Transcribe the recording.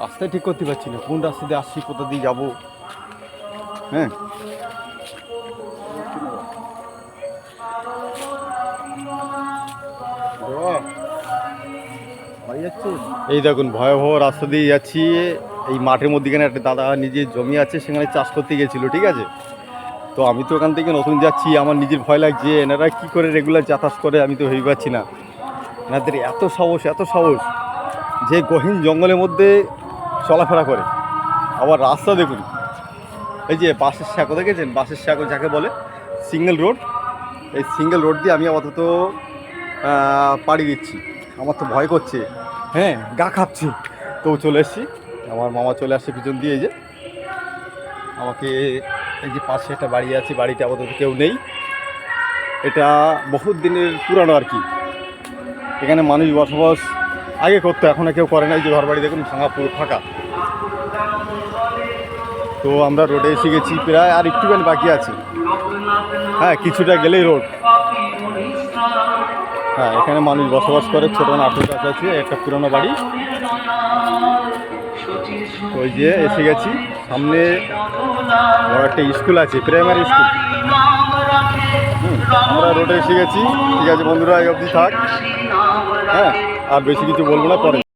রাস্তায় ঠিক করতে পারছি না, কোন রাস্তা দিয়ে আসছি, কোথা দিয়ে যাবো। হ্যাঁ, এই দেখুন ভয়াবহ রাস্তা দিয়ে যাচ্ছি। এই মাঠের মধ্যেখানে একটা দাদা নিজের জমি আছে, সেখানে চাষ করতে গেছিলো, ঠিক আছে। তো আমি তো ওখান থেকে নতুন যাচ্ছি, আমার নিজের ভয় লাগছে এনারা কী করে রেগুলার যাতায়াত করে, আমি তো ভেবে পাচ্ছি না। এনাদের এত সাহস যে গহীন জঙ্গলের মধ্যে চলাফেরা করে। আবার রাস্তা দেখুন, এই যে বাসের সাঁকো দেখেছেন, বাসের সাঁকো যাকে বলে, সিঙ্গেল রোড। এই সিঙ্গেল রোড দিয়ে আমি আপাতত পাড়ি দিচ্ছি। আমার তো ভয় করছে, হ্যাঁ, গা কাঁপছে। তো চলে এসছি, আমার মামা চলে আসছে পিছন দিয়ে। এই যে আমাকে, এই যে পাশে একটা বাড়ি আছে, বাড়িতে আপাতত কেউ নেই। এটা বহুত দিনের পুরানো আর কি। এখানে মানুষ বসবাস আগে করতো, এখন কেউ করে না। এই যে ঘর বাড়ি দেখুন ভাঙা, পুরো ফাঁকা। তো আমরা রোডে এসে গেছি, প্রায় আর একটুখানি বাকি আছে। হ্যাঁ, কিছুটা গেলেই রোড। হ্যাঁ, এখানে মানুষ বসবাস করে, ছোটো নাটক গাছ আছে, একটা পুরোনো বাড়ি। ওই যে এসে গেছি, সামনে বড় একটা স্কুল আছে, প্রাইমারি স্কুল। আমরা রোডে এসে গেছি। ঠিক আছে বন্ধুরা, এই অবধি থাক। হ্যাঁ, আর বেশি কিছু বলবো না, পরে।